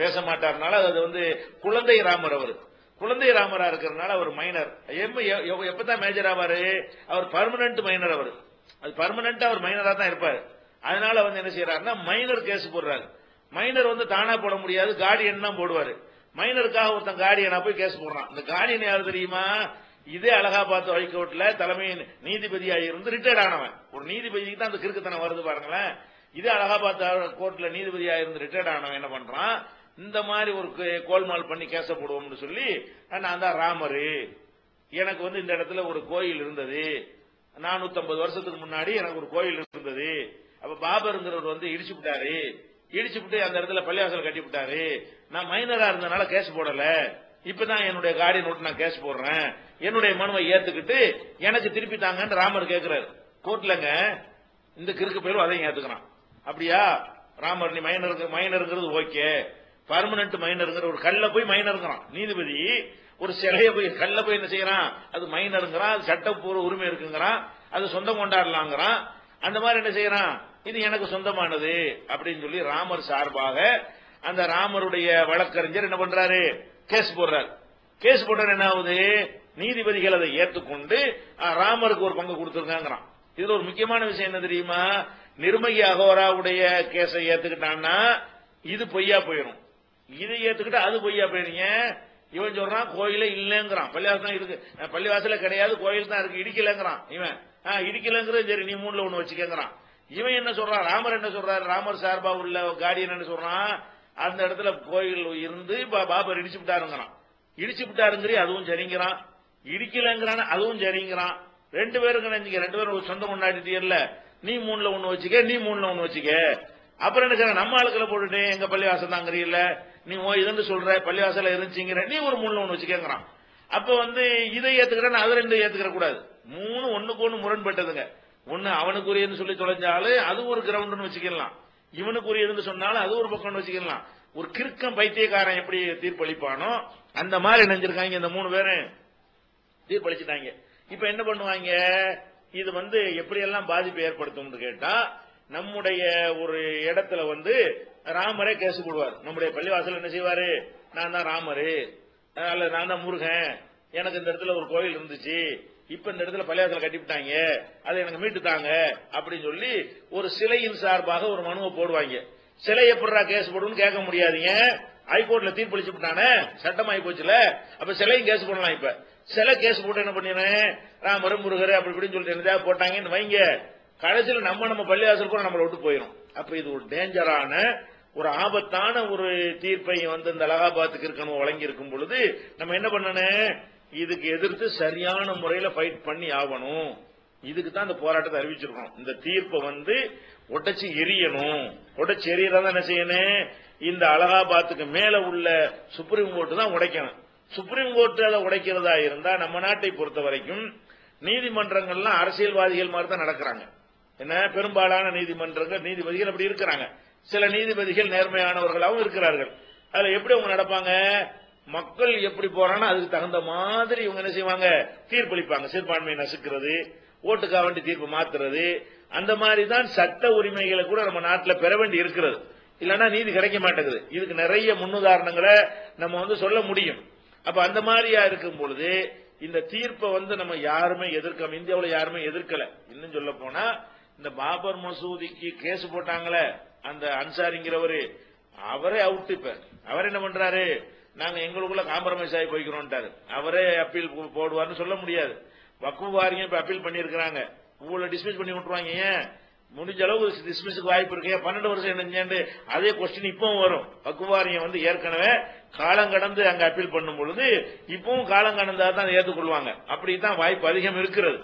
A: பேச மாட்டார்னால அது வந்து குழந்தை ராமர். அவரு குழந்தை ராமரா இருக்கிறதுனால அவர் மைனர். எப்பதான் மேஜர் ஆவாரு? அவர் பர்மனன்ட் மைனர். அவர் அது பர்மனன்டா அவர் மைனரா தான் இருப்பாரு. அதனால வந்து என்ன செய்யறாருன்னா மைனர் கேஸ் போடுறாரு. மைனர் வந்து தானா போட முடியாது, கார்டியன் தான் போடுவாரு. மைனருக்காக ஒருத்தன் கார்டியனா போய் கேஸ் போடுறான். இந்த கார்டியன் யாரு தெரியுமா? இதே அலகாபாத் ஹைகோர்ட்ல தலைமை நீதிபதியா இருந்து ரிட்டையர்ட் ஆனவன். ஒரு நீதிபதிக்கு தான் அந்த கிறுக்குத்தனம் வருது பாருங்களேன். இதே அலகாபாத் கோர்ட்ல நீதிபதியா இருந்து ரிட்டையர்ட் ஆனவன் என்ன பண்றான், இந்த மாதிரி ஒரு கோல்மால் பண்ணி கேச போடுவோம்னு சொல்லி, நான் தான் ராமரு, எனக்கு வந்து இந்த இடத்துல ஒரு கோயில் இருந்தது, 450 வருஷத்துக்கு முன்னாடி எனக்கு ஒரு கோயில் இருந்தது, அப்ப பாபருங்கிறவர் வந்து இடிச்சு விட்டு அந்த இடத்துல பள்ளிவாசல் கட்டி விட்டாரு, நான் மைனரா இருந்தனால கேஸ் போடல, இப்பதான் என்னுடைய கார்டியன் விட்டு நான் கேஸ் போடுறேன், என்னுடைய மனுவை ஏத்துக்கிட்டு எனக்கு திருப்பி தாங்கன்னு ராமர் கேட்கிறாரு கோர்ட்லங்க. இந்த கிறுக்கு பேரும் அதையும் ஏத்துக்கிறான். அப்படியா ராமர், நீ மைனருங்கிறது ஓகே, பர்மனன்ட் மைனருங்கிற ஒரு கல்ல போய் மைனருங்கிறான் நீதிபதி. ஒரு சிலைய போய் கல்ல போய் என்ன செய்யறான், அது மைனருங்கிறான், அது சட்டப்பூர்வ உரிமை இருக்குங்கிறான், அது சொந்தம் கொண்டாடலாங்கிறான். அந்த மாதிரி என்ன செய்யறான், இது எனக்கு சொந்தமானது அப்படின்னு சொல்லி ராமர் சார்பாக அந்த ராமருடைய வழக்கறிஞர் என்ன பண்றாரு, கேஸ் போடுறாரு. கேஸ் போடுற என்ன ஆகுது, நீதிபதிகள் அதை ஏற்றுக்கொண்டு ராமருக்கு ஒரு பங்கு கொடுத்திருக்காங்கிறான். இதுல ஒரு முக்கியமான விஷயம் என்ன தெரியுமா, நிர்மகி அகோராவுடைய கேஸை ஏத்துக்கிட்டான்னா இது பொய்யா போயிடும், இதை ஏத்துக்கிட்டு அது பொய்யா போயிருங்க. இவன் சொல்றான் கோயிலே இல்லங்கிறான், பள்ளிவாசல் இருக்கு, பள்ளிவாசல கிடையாது, கோயில் தான் இருக்கு, இடிக்கலங்கிறான். இவன் இடிக்கலங்கிறது சரி, நீ 3ல 1 வச்சுக்கங்கிறான். இவன் என்ன சொல்றான், ராமர் என்ன சொல்றாரு, ராமர் சார்பா உள்ள கார்டியன் என்ன சொல்றான், அந்த இடத்துல கோயில் இருந்து பாபர் இடிச்சு விட்டாருங்கிறான். இடிச்சு விட்டாருங்கிற அதுவும் சரிங்கிறான், இடிக்கலங்கிறான் அதுவும் சரிங்கிறான். 2 பேருக்கு நினைச்சுக்க, 2 பேரும் சொந்தம் கொண்டாடிட்டீர்ல, நீ 3ல 1 வச்சுக்க, நீ 3ல 1 வச்சுக்க. அப்புறம் என்ன நம்ம ஆளுக்களை போட்டுட்டு எங்க பள்ளிவாசல் தாங்கிறீல்ல, நீ இதுன்னு சொல்ற, பள்ளிவாசல இருந்துச்சுங்கிற, நீ ஒரு 3ல 1 வச்சுக்கங்கிறான். அப்ப வந்து இதை ஏத்துக்கிறேன், அது 2 ஏத்துக்கிற கூடாது. 3 ஒண்ணுக்கு ஒண்ணு முரண்பட்டதுங்க. ஒண்ணு அவனுக்குரியதுன்னு சொல்லி தொலைஞ்சாலும் அது ஒரு கிரவுண்ட்னு வச்சுக்கலாம், இவனுக்குரியதுன்னு சொன்னாலும் அது ஒரு பக்கம் வச்சுக்கலாம். ஒரு கிறுக்கம் பைத்தியக்காரன் எப்படி தீர்ப்பளிப்பானோ அந்த மாதிரி நினைஞ்சிருக்காங்க இந்த 3 பேரும் தீர்ப்பளிச்சுட்டாங்க. இப்ப என்ன பண்ணுவாங்க, இது வந்து எப்படி எல்லாம் பாதிப்பு ஏற்படுத்தும் கேட்டா, நம்முடைய ஒரு இடத்துல வந்து ராமரே கேஸ் போடுவார். நம்முடைய பள்ளிவாசல் என்ன செய்வாரு, நான் தான் ராமரு, அல்ல நான் தான் முருகன், எனக்கு இந்த இடத்துல ஒரு கோயில் இருந்துச்சு, இப்ப இந்த இடத்துல பள்ளிவாசல் கட்டிவிட்டாங்க, அதை எனக்கு மீட்டு தாங்க அப்படின்னு சொல்லி ஒரு சிலையின் சார்பாக ஒரு மனுவை போடுவாங்க. சிலை எப்படா கேஸ் போடுன்னு கேட்க முடியாதீங்க, ஹைகோர்ட்ல தீர்ப்பளிச்சு விட்டானே, சட்டமாயி போச்சுல, அப்ப சிலையும் கேஸ் போடலாம். இப்ப சிலை கேஸ் போட்டு என்ன பண்ணிடுறேன், ராமர் முருகர் அப்படி இப்படின்னு சொல்லிட்டு போட்டாங்கன்னு வைங்க, கடைசியில் நம்ம பள்ளிவாசல் கூட நம்மளை விட்டு போயிடும். அப்ப இது ஒரு டேஞ்சரான ஒரு ஆபத்தான ஒரு தீர்ப்பை வந்து இந்த அலகாபாத்துக்கு இருக்கணும் வழங்கி இருக்கும் பொழுது நம்ம என்ன பண்ணணும், இதுக்கு எதிர்த்து சரியான முறையில் ஃபைட் பண்ணி ஆகணும். இதுக்கு தான் இந்த போராட்டத்தை அறிவிச்சிருக்கோம். இந்த தீர்ப்பை வந்து உடைச்சு எரியணும். உடைச்சு எரியறதா என்ன செய்யணும், இந்த அலகாபாத்துக்கு மேல உள்ள சுப்ரீம் கோர்ட் தான் உடைக்கணும். சுப்ரீம் கோர்ட் அதை உடைக்கிறதா இருந்தா நம்ம நாட்டை பொறுத்த வரைக்கும் நீதிமன்றங்கள்லாம் அரசியல்வாதிகள் மாதிரி தான் நடக்கிறாங்க. என்ன, பெரும்பாலான நீதிமன்றங்கள் நீதிபதிகள் அப்படி இருக்கிறாங்க. சில நீதிபதிகள் நேர்மையானவர்களாகவும் இருக்கிறார்கள். அதுல எப்படி அவங்க நடப்பாங்க, மக்கள் எப்படி போறானோ அதுக்கு தகுந்த மாதிரி இவங்க என்ன செய்வாங்க, தீர்ப்பளிப்பாங்க. சிறுபான்மையை நசுக்கிறது, ஓட்டுக்காக வேண்டி தீர்ப்பு மாத்துறது, அந்த மாதிரி தான் சட்ட உரிமைகளை கூட நம்ம நாட்டில் பெற வேண்டி இருக்கிறது. இல்லைன்னா நீதி கிடைக்க மாட்டேங்குது. இதுக்கு நிறைய முன்னுதாரணங்களை நம்ம வந்து சொல்ல முடியும். அப்ப அந்த மாதிரியா இருக்கும் பொழுது இந்த தீர்ப்பை வந்து நம்ம யாருமே எதிர்க்க, இந்தியாவில் யாருமே எதிர்க்கல. இன்னும் சொல்ல போனா இந்த பாபர் மசூதிக்கு கேஸ் போட்டாங்களே அந்த அன்சாரிங்கிறவரு, அவரே அவுட். இப்ப அவர் என்ன பண்றாரு, நாங்க எங்களுக்குள்ள காம்ப்ரமைஸ் ஆகி போய்க்கிறோம்ட்டாரு. அவரே அப்பீல் போடுவார்னு சொல்ல முடியாது. வக்ஃப் வாரியம் இப்ப அப்பீல் பண்ணிருக்காங்க, உங்களை டிஸ்மிஸ் பண்ணி விட்டுருவாங்க. ஏன், முடிஞ்ச அளவு டிஸ்மிஸுக்கு வாய்ப்பு இருக்கு. 12 வருஷம் என்ன அதே கொஸ்டின் இப்பவும் வரும். வக்ஃப் வாரியம் வந்து ஏற்கனவே காலம் கடந்து அங்க அப்பீல் பண்ணும் பொழுது இப்பவும் காலம் கடந்தா தான் ஏற்றுக்கொள்வாங்க. அப்படித்தான் வாய்ப்பு அதிகம் இருக்கிறது.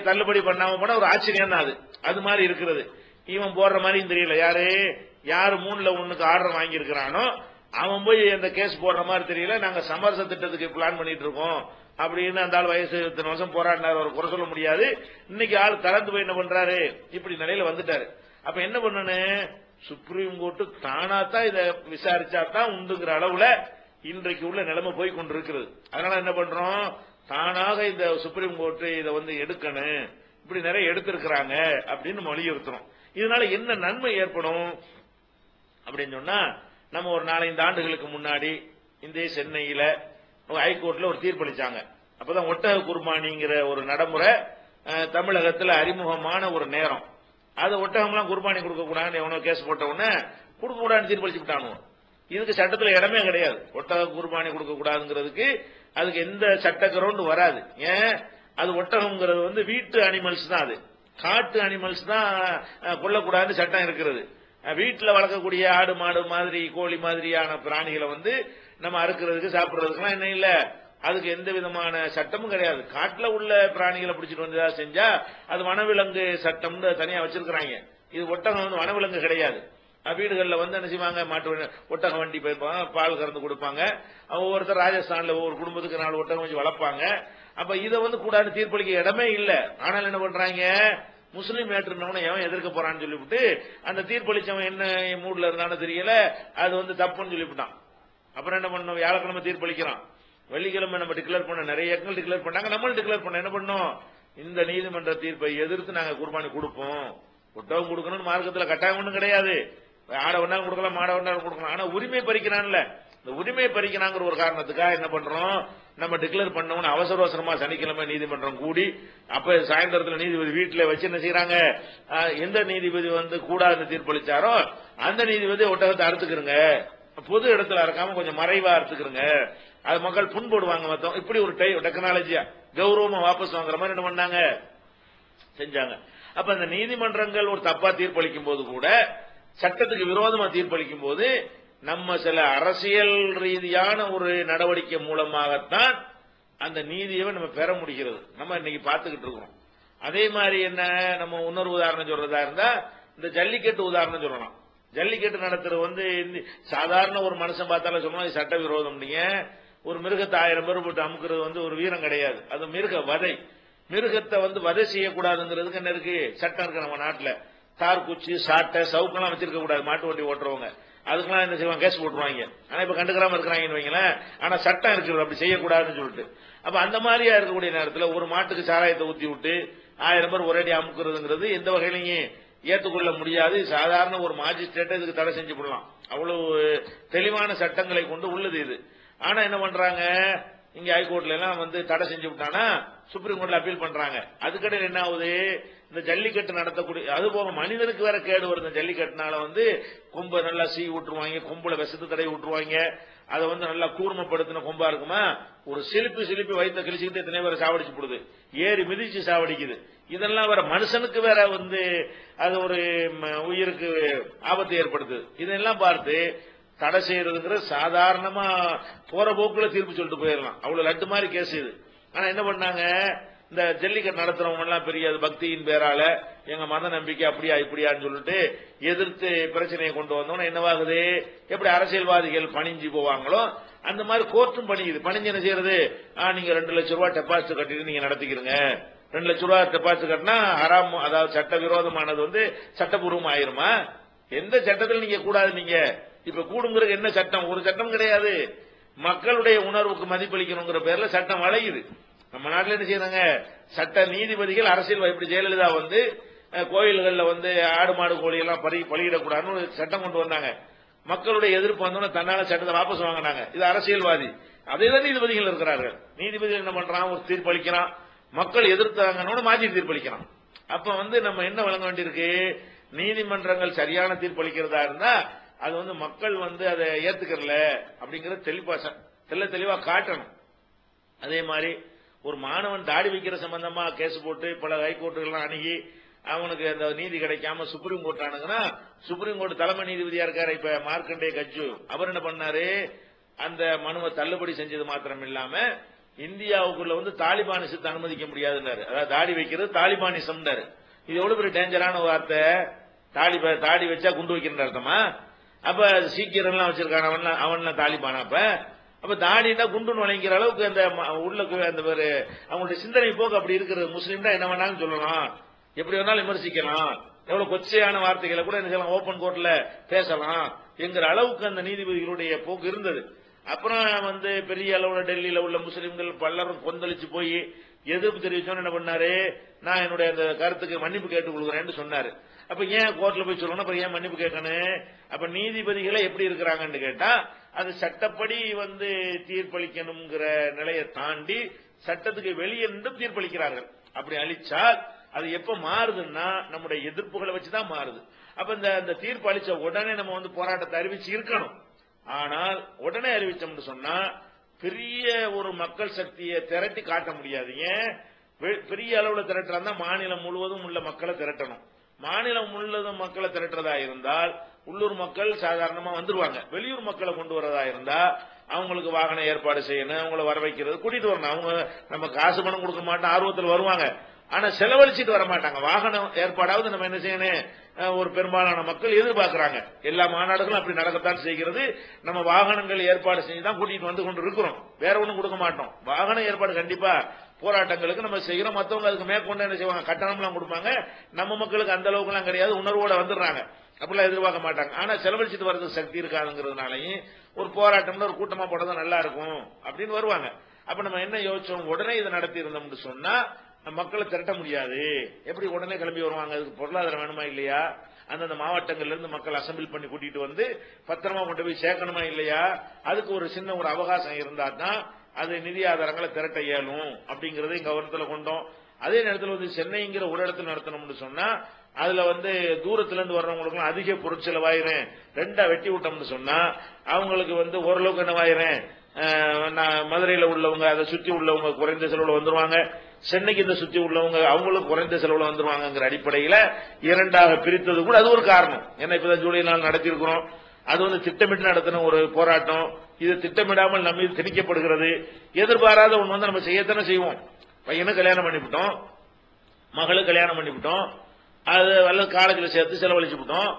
A: தள்ளுபடி பண்ணாம போனா ஒரு ஆச்சரியம் தான் அது மாதிரி இருக்கிறது. இவன் போடுற மாதிரியும் தெரியல. யாரு 3ல 1க்கு ஆர்டர் வாங்கி இருக்கிறானோ அவன் போய் அந்த கேஸ் போடுற மாதிரி தெரியல. நாங்க சமரச திட்டத்துக்கு பிளான் பண்ணிட்டு இருக்கோம், அப்படின்னு அந்த ஆள் வயசு 20 வருஷம் போராடினார், அவர் குறை சொல்ல முடியாது. இன்னைக்கு ஆள் தளர்ந்து போய் என்ன பண்றாரு, இப்படி நிலையில வந்துட்டாரு. அப்ப என்ன பண்ணணும், சுப்ரீம் கோர்ட் தானாத்தான் இதை விசாரிச்சா தான் உண்டுங்கிற அளவுல இன்றைக்கு உள்ள நிலைமை போய் கொண்டிருக்கிறது. அதனால என்ன பண்றோம், தானாக இந்த சுப்ரீம் கோர்ட் இதை எடுக்கணும், இப்படி நிறைய எடுத்திருக்கிறாங்க அப்படின்னு வலியுறுத்துறோம். இதனால என்ன நன்மை ஏற்படும் அப்படின்னு சொன்னா, நம்ம ஒரு 4-5 ஆண்டுகளுக்கு முன்னாடி இந்த சென்னையில ஹைகோர்ட்ல ஒரு தீர்ப்பளிச்சாங்க. அப்பதான் ஒட்டக குர்பானிங்கிற ஒரு நடைமுறை தமிழகத்தில் அறிமுகமான ஒரு நேரம். அது ஒட்டகம்லாம் குர்பானி கொடுக்க கூடாதுன்னு எவனோ கேஸ் போட்ட உடனே கொடுக்க கூடாதுன்னு தீர்ப்பளிச்சு விட்டானுவோம். இதுக்கு சட்டத்தில் இடமே கிடையாது. ஒட்டக குர்பானி கொடுக்க கூடாதுங்கிறதுக்கு அதுக்கு எந்த சட்ட கிரவுண்ட் வராது. ஏன், அது ஒட்டகம்ங்கிறது வீட்டு அனிமல்ஸ் தான், அது காட்டு அனிமல்ஸ் தான் கொல்லக்கூடாதுன்னு சட்டம் இருக்கிறது. வீட்டில் வளர்க்கக்கூடிய ஆடு மாடு மாதிரி கோழி மாதிரியான பிராணிகளை நம்ம அறுக்கிறதுக்கு சாப்பிடுறதுக்குலாம் என்ன இல்ல, அதுக்கு எந்த விதமான சட்டமும் கிடையாது. காட்டுல உள்ள பிராணிகளை பிடிச்சிட்டு வந்து ஏதாவது செஞ்சா அது வனவிலங்கு சட்டம்னு தனியா வச்சிருக்கிறாங்க. இது ஒட்டகம் வனவிலங்கு கிடையாது. வீடுகளில் என்ன செய்வாங்க, மாட்டு ஒட்டக வண்டி போயிருப்பாங்க, பால் கறந்து கொடுப்பாங்க. ஒவ்வொருத்தர் ராஜஸ்தான்ல ஒவ்வொரு குடும்பத்துக்கு 4 ஒட்டகம் வச்சு வளர்ப்பாங்க. அப்ப இதை கூடாது தீர்ப்பளிக்க இடமே இல்ல. ஆனால் என்ன பண்றாங்க, முஸ்லீம் ஏற்றுனவனை எவன் எதிர்க்க போறான்னு சொல்லிவிட்டு அந்த தீர்ப்பளிச்சவன் என்ன மூட்ல இருந்தாலும் தெரியல, அது தப்புன்னு சொல்லிவிட்டான். அப்புறம் என்ன பண்ணோம், வியாழக்கிழமை தீர்ப்பளிக்கிறான், வெள்ளிக்கிழமை நம்ம டிக்ளேர் பண்ண, நிறைய இடங்கள் டிக்ளேர் பண்ணாங்க, நம்மளும் டிக்ளேர் பண்ண. என்ன பண்ணோம், இந்த நீதிமன்ற தீர்ப்பை எதிர்த்து நாங்க குர்பானி கொடுப்போம். ஒட்டகம் கொடுக்கணும்னு மார்க்கத்தில் கட்டாயம் ஒன்றும் கிடையாது. ஆடை ஒன்றாலும் கொடுக்கலாம், மாடை ஒன்றாலும் கொடுக்கலாம். ஆனா உரிமை பறிக்கிறான்ல, இந்த உரிமை பறிக்கிறாங்கிற ஒரு காரணத்துக்காக என்ன பண்றோம், நம்ம டிக்ளேர் பண்ணவன அவசர அவசரமா சனிக்கிழமை நீதிமன்றம் கூடி, அப்ப சாயந்தரத்தில் நீதிபதி வீட்டில் வச்சு என்ன செய்யறாங்க, எந்த நீதிபதி கூடாதுன்னு தீர்ப்பளிச்சாரோ அந்த நீதிபதி ஒட்டகத்தை அறுத்துக்கிறங்க, பொது இடத்துல அறுக்காம கொஞ்சம் மறைவா அறுத்துக்கிறங்க, அது மக்கள் புண்படுவாங்க மொத்தம். இப்படி ஒரு டெக்னாலஜியா கௌரவமா வாபஸ் வாங்குற மாதிரி என்ன பண்ணாங்க, செஞ்சாங்க. அப்ப அந்த நீதிமன்றங்கள் ஒரு தப்பா தீர்ப்பளிக்கும் போது கூட, சட்டத்துக்கு விரோதமா தீர்ப்பளிக்கும் போது நம்ம சில அரசியல் ரீதியான ஒரு நடவடிக்கை மூலமாகத்தான் அந்த நீதியை நம்ம பெற முடிகிறது. நம்ம இன்னைக்கு பார்த்துக்கிட்டு இருக்கிறோம். அதே மாதிரி என்ன, நம்ம இன்னொரு உதாரணம் சொல்றதா இருந்தா இந்த ஜல்லிக்கட்டு உதாரணம் சொல்லலாம். ஜல்லிக்கட்டு நடத்துறது சாதாரண ஒரு மனுஷன் பார்த்தாலும் சொல்லலாம் சட்ட விரோதம். நீங்க ஒரு மிருகத்தை 1000 பேர் போட்டு அமுக்குறது ஒரு வீரம் கிடையாது, அது மிருக வதை. மிருகத்தை வதை செய்யக்கூடாதுங்கிறதுக்கு என்ன இருக்கு, சட்டம் இருக்கு நம்ம நாட்டில். தார்குச்சி சாட்டை சவுக்கெல்லாம் வச்சிருக்க கூடாது மாட்டு வண்டி ஓட்டுறவங்க, அதுக்கெல்லாம் என்ன செய்வாங்க, கேஸ் போட்டுருவாங்க. ஆனா இப்ப கண்டுக்கிறாம இருக்கிறாங்கன்னு வைங்களேன். ஆனா சட்டம் இருக்குது அப்படி செய்யக்கூடாதுன்னு சொல்லிட்டு. அப்ப அந்த மாதிரியா இருக்கக்கூடிய நேரத்தில் ஒரு மாட்டுக்கு சாராயத்தை ஊத்தி விட்டு 1000 பேர் ஒரேடி அமுக்குறதுங்கிறது எந்த வகையிலையும் ஏற்றுக்கொள்ள முடியாது. சாதாரண ஒரு மாஜிஸ்ட்ரேட்டை இதுக்கு தடை செஞ்சு விடலாம். அவ்வளவு தெளிவான சட்டங்களை கொண்டு உள்ளது இது. ஆனா என்ன பண்றாங்க, இங்க ஹைகோர்ட்ல எல்லாம் தடை செஞ்சு விட்டானா சுப்ரீம் கோர்ட்ல அப்பீல் பண்றாங்க. அதுக்கடையில் என்ன ஆகுது, இந்த ஜல்லிக்கட்டு நடத்தக்கூடிய, அது போக மனிதனுக்கு வேற கேடு வருது. ஜல்லிக்கட்டுனால கொம்பை நல்லா சீ விட்டுருவாங்க, கொம்புல விஷத்து தடவை விட்டுருவாங்க. அதை நல்லா கூர்மப்படுத்தின கொம்பா இருக்குமா, ஒரு சிலிப்பி வயிற்ற கிழிச்சுக்கிட்டு எத்தனை பேரை சாவடிச்சு போடுது, ஏறி மிதிச்சு சாவடிக்குது. இதெல்லாம் வேற மனுஷனுக்கு வேற அது ஒரு உயிருக்கு ஆபத்து ஏற்படுத்துது. இதெல்லாம் பார்த்து தடை செய்யறதுங்கிறது சாதாரணமா போற போக்குல தீர்ப்பு சொல்லிட்டு போயிடலாம். அவ்வளவு லட்டு மாதிரி கேஸ் இது. ஆனா என்ன பண்ணாங்க, இந்த ஜல்லிக்கட்டு நடத்துறவங்க எல்லாம் பெரிய பக்தியின் பேரால எங்க மத நம்பிக்கை அப்படியா இப்படியான்னு சொல்லிட்டு எதிர்த்து பிரச்சனையை கொண்டு வந்தோம்னா என்னவாகுது, எப்படி அரசியல்வாதிகள் பணிஞ்சு போவாங்களோ அந்த மாதிரி கோர்ட்டும் பணியுது. பணிஞ்சு என்ன செய்யறது, நீங்க 2 லட்சம் ரூபாய் டெபாசிட் கட்டிட்டு நீங்க நடத்திக்கிறீங்க. 2 லட்சம் ரூபாய் டெபாசிட் கட்டினா ஹராம், அதாவது சட்ட விரோதமானது சட்டபூர்வம் ஆயிருமா? எந்த சட்டத்தில் நீங்க கூடாது, நீங்க இப்ப கூடுங்கிறது என்ன சட்டம், ஒரு சட்டம் கிடையாது. மக்களுடைய உணர்வுக்கு மதிப்பளிக்கணுங்கிற பேர்ல சட்டம் வளையுது. நம்ம நாட்டில் என்ன செய்யறாங்க, சட்ட நீதிபதிகள் அரசியல், இப்படி ஜெயலலிதா கோயில்கள்ல ஆடு மாடு கோழி எல்லாம் பலியிடக்கூடாதுன்னு ஒரு சட்டம் கொண்டு வந்தாங்க. மக்களுடைய எதிர்ப்பு வந்தோன்னா தன்னால சட்டத்தை வாபஸ் வாங்கினாங்க. இது அரசியல்வாதி. அதேதான் நீதிபதிகள் இருக்கிறார்கள். நீதிபதிகள் என்ன பண்றான், ஒரு தீர்ப்பு அளிக்கிறான், மக்கள் எதிர்த்தாங்கன்னு மாற்றி தீர்ப்பளிக்கிறான். அப்ப நம்ம என்ன வழங்க வேண்டியிருக்கு, நீதிமன்றங்கள் சரியான தீர்ப்பு அளிக்கிறதா இருந்தா அது மக்கள் அதை ஏத்துக்கல அப்படிங்கறது தெளிவா காட்டணும். அதே மாதிரி ஒரு மாணவன் தாடி வைக்கிற சம்பந்தமா கேஸ் போட்டு பல ஹைகோர்ட்டுகள்லாம் அணுகி அவனுக்கு அந்த நீதி கிடைக்காம சுப்ரீம் கோர்ட் ஆனுங்கன்னா, சுப்ரீம் கோர்ட் தலைமை நீதிபதியா இருக்காரு இப்ப மார்க்கண்டே கட்சு, அவர் என்ன பண்ணாரு, அந்த மனுவை தள்ளுபடி செஞ்சது மாத்திரம் இல்லாம இந்தியாவுக்குள்ள தாலிபானிசத்தை அனுமதிக்க முடியாதுன்னாரு. அதாவது தாடி வைக்கிறது தாலிபானிசம். இது எவ்வளவு பெரிய டேஞ்சரான வார்த்தை. தாடி வச்சா குண்டு வைக்கிற அர்த்தமா? அப்ப சீக்கியர் எல்லாம் வச்சிருக்கான அவன் தாலிபானா? அப்ப அப்ப தாடினா குண்டு நுழைங்கிற அளவுக்கு அந்த உள்ள அந்த அவங்களுடைய சிந்தனை போக்கு அப்படி இருக்கிறது. முஸ்லீம்னா என்ன வேணாலும் சொல்லலாம், எப்படி வேணாலும் விமர்சிக்கலாம், எவ்வளவு கொச்சையான வார்த்தைகளை கூட என்ன செய்யலாம், ஓபன் கோர்ட்ல பேசலாம் என்கிற அளவுக்கு அந்த நீதிபதிகளுடைய போக்கு இருந்தது. அப்புறம் பெரிய அளவுல டெல்லியில உள்ள முஸ்லீம்கள் பலரும் கொந்தளிச்சு போய் எதிர்ப்பு தெரிவிச்சோன்னு என்ன பண்ணாரு, நான் என்னுடைய அந்த கருத்துக்கு மன்னிப்பு கேட்டுக் கொள்கிறேன்னு சொன்னாரு. அப்ப ஏன் கோர்ட்ல போய் சொல்லணும், அப்ப ஏன் மன்னிப்பு கேட்கணும்? அப்ப நீதிபதிகளை எப்படி இருக்கிறாங்கன்னு கேட்டா, அது சட்டப்படி தீர்ப்பளிக்கணுங்கிற நிலையை தாண்டி சட்டத்துக்கு வெளியே நின்று தீர்ப்பளிக்கிறார்கள். அப்படி அளிச்சால் அது எப்ப மாறுதுன்னா நம்முடைய எதிர்ப்புகளை வச்சுதான் மாறுது. அப்ப இந்த தீர்ப்பு அளிச்ச உடனே நம்ம போராட்டத்தை அறிவிச்சு இருக்கணும். ஆனால் உடனே அறிவிச்சோம்னு சொன்னா பெரிய ஒரு மக்கள் சக்தியை திரட்டி காட்ட முடியாது. ஏன் பெரிய அளவுல திரட்டுறதா மாநிலம் முழுவதும் உள்ள மக்களை திரட்டணும். மாநிலம் முழுவதும் மக்களை திரட்டுறதா இருந்தால் உள்ளூர் மக்கள் சாதாரணமா வந்துருவாங்க. வெளியூர் மக்களை கொண்டு வரதா இருந்தா அவங்களுக்கு வாகன ஏற்பாடு செய்யணும், அவங்களை வர வைக்கிறது, கூட்டிட்டு வரணும். அவங்க நம்ம காசு பணம் கொடுக்க மாட்டோம், ஆர்வத்தில் வருவாங்க, ஆனா செலவழிச்சிட்டு வர மாட்டாங்க. வாகன ஏற்பாடாவது நம்ம என்ன செய்யணும், ஒரு பெரும்பாலான மக்கள் எதிர்பார்க்கிறாங்க. எல்லா மாநாடுகளும் அப்படி நடக்கத்தான் செய்கிறது. நம்ம வாகனங்கள் ஏற்பாடு செஞ்சுதான் கூட்டிட்டு வந்து கொண்டு இருக்கிறோம், வேற ஒண்ணும் கொடுக்க மாட்டோம். வாகன ஏற்பாடு கண்டிப்பா போராட்டங்களுக்கு நம்ம செய்யறோம். மற்றவங்க அதுக்கு மேற்கொண்டு என்ன செய்வாங்க, கட்டணம் எல்லாம் கொடுப்பாங்க. நம்ம மக்களுக்கு அந்த அளவுக்கு எல்லாம் கிடையாது, உணர்வோட வந்துடுறாங்க, அப்படிலாம் எதிர்பார்க்க மாட்டாங்க. ஆனா செலவழிச்சிட்டு வர்றது சக்தி இருக்காதுங்கிறதுனாலையும் ஒரு போராட்டம்ல ஒரு கூட்டமா போட்டதான் நல்லா இருக்கும் அப்படின்னு வருவாங்க. அப்ப நம்ம என்ன யோசிச்சோம், உடனே இதை நடத்தி இருந்தோம்னு சொன்னா மக்களை திரட்ட முடியாது. எப்படி உடனே கிளம்பி வருவாங்க, அதுக்கு பொருளாதாரம் வேணுமா இல்லையா? அந்தந்த மாவட்டங்கள்ல இருந்து மக்கள் அசம்பிள் பண்ணி கூட்டிட்டு வந்து பத்திரமா கொண்டு போய் சேர்க்கணுமா இல்லையா? அதுக்கு ஒரு சின்ன ஒரு அவகாசம் இருந்தா தான் அது நிதி ஆதாரங்களை திரட்ட இயலும் அப்படிங்கறதை கவனத்துல கொண்டோம். அதே நேரத்தில் சென்னைங்கிற ஒரு இடத்துல நடத்தணும்னு சொன்னா அதுல தூரத்துல இருந்து வர்றவங்களுக்கு அதிக பொருட்செலவாயிரும். ரெண்டா வெட்டி விட்டோம்னு சொன்னா அவங்களுக்கு ஓரளவுக்கு என்னவாயிரும், மதுரையில உள்ளவங்க அதை சுற்றி உள்ளவங்க குறைந்த செலவுல வந்துருவாங்க, சென்னைக்கு இந்த சுற்றி உள்ளவங்க அவங்களுக்கு குறைந்த செலவுல வந்துருவாங்கிற அடிப்படையில இரண்டாக பிரித்தது கூட அது ஒரு காரணம். ஏன்னா இப்பதான் ஜூலை நாள் நடத்திருக்கிறோம். அது திட்டமிட்டு நடத்தின ஒரு போராட்டம். இது திட்டமிடாமல் நம்ம மீது திணிக்கப்படுகிறது. எதிர்பாராத ஒண்ணு நம்ம செய்யத்தானே செய்வோம். பையனை கல்யாணம் பண்ணிவிட்டோம், மகளுக்கு கல்யாணம் பண்ணிவிட்டோம், அது அல்லது காலேஜில் சேர்த்து செலவழிச்சு விட்டோம்,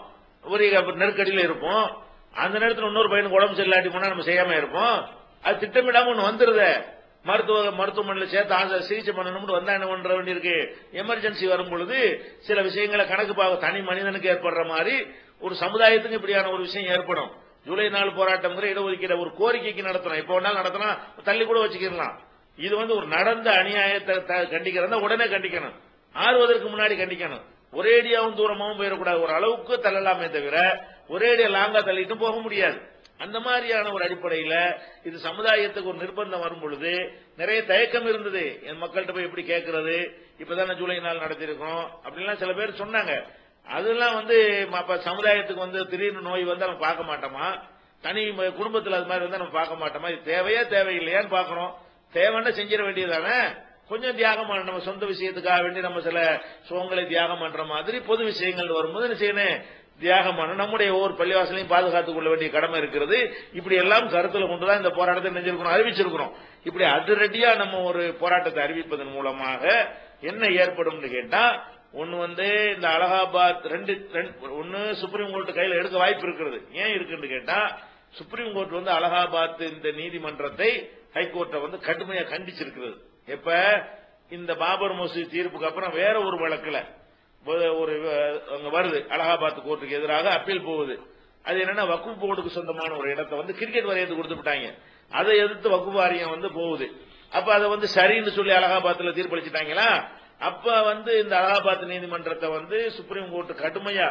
A: ஒரு நெருக்கடியில் இருப்போம். அந்த நேரத்தில் இன்னொரு பையனுக்கு உடம்பு சரியில்லாட்டி போனா நம்ம செய்யாம இருப்போம். அது திட்டமிடாம ஒண்ணு வந்துருத, மருத்துவமனையில் சேர்த்து சிகிச்சை பண்ணணும்னு வந்தா என்ன பண்ற வேண்டியிருக்கு. எமர்ஜென்சி வரும் பொழுது சில விஷயங்களை கணக்கு பார்க்க தனி மனிதனுக்கு ஏற்படுற மாதிரி ஒரு சமுதாயத்துக்கு இப்படியான ஒரு விஷயம் ஏற்படும். ஜூலை 4 போராட்டம்ங்கிற இடஒதுக்கீடு ஒரு கோரிக்கைக்கு நடத்தணும், எப்ப வேணாலும் நடத்தலாம், தள்ளி கூட வச்சுக்கலாம். இது ஒரு நடந்த அநியாயத்தை கண்டிக்கிறதா உடனே கண்டிக்கணும், ஆறுவதற்கு முன்னாடி கண்டிக்கணும். ஒரேடியாவும் தூரமாவும் போயிடக்கூடாது, ஒரு அளவுக்கு தள்ளலாமே தவிர ஒரேடியா லாங்கா தள்ளிட்டு போக முடியாது. அந்த மாதிரியான ஒரு அடிப்படையில் இது சமுதாயத்துக்கு ஒரு நிர்பந்தம் வரும் பொழுது நிறைய தயக்கம் இருந்தது. என் மக்கள்கிட்ட போய் எப்படி கேட்கறது, இப்பதான் ஜூலை 4 நடத்திருக்கோம் அப்படின்லாம் சில பேர் சொன்னாங்க. அதெல்லாம் சமுதாயத்துக்கு திடீர்னு நோய் நம்ம பார்க்க மாட்டோமா, தனி குடும்பத்தில் அது மாதிரி நம்ம பார்க்க மாட்டோமா, இது தேவையா தேவையில்லையான்னு பாக்கிறோம். தேவைன்னா செஞ்சிட வேண்டியதானே. கொஞ்சம் தியாகம் பண்ணணும், நம்ம சொந்த விஷயத்துக்காக வேண்டி நம்ம சில சுகங்களை தியாகம் பண்ற மாதிரி பொது விஷயங்கள் வரும்போது என்ன செய்யணும், தியாகம் பண்ணணும். நம்முடைய ஒவ்வொரு பள்ளிவாசலையும் பாதுகாத்துக் கொள்ள வேண்டிய கடமை இருக்கிறது. இப்படி எல்லாம் கருத்துல கொண்டுதான் இந்த போராட்டத்தை நெஞ்சிருக்கிறோம், அறிவிச்சிருக்கிறோம். இப்படி அதிரடியா நம்ம ஒரு போராட்டத்தை அறிவிப்பதன் மூலமாக என்ன ஏற்படும் கேட்டா, ஒன்னு இந்த அலகாபாத் ஒன்னு சுப்ரீம் கோர்ட் கையில எடுக்க வாய்ப்பு இருக்கிறது. ஏன் இருக்குன்னு கேட்டா, சுப்ரீம் கோர்ட் அலகாபாத் இந்த நீதிமன்றத்தை ஹைகோர்ட்டை கடுமையா கண்டிச்சிருக்கிறது. எப்ப இந்த பாபர் மசூதி தீர்ப்புக்கு அப்புறம் வேற ஒரு வழக்குல ஒரு அங்க வருது, அலகாபாத் கோர்ட்டுக்கு எதிராக அப்பீல் போகுது. அது என்னன்னா வக்ஃப் போர்டுக்கு சொந்தமான ஒரு இடத்தை கிரிக்கெட் வரையத்துக்கு கொடுத்து விட்டாங்க. அதை எதிர்த்து வக்ஃப் வாரியம் போகுது. அப்ப அதை சரின்னு சொல்லி அலகாபாத்ல தீர்ப்பளிச்சுட்டாங்களா. அப்ப இந்த அலகாபாத் நீதிமன்றத்தை சுப்ரீம் கோர்ட் கடுமையா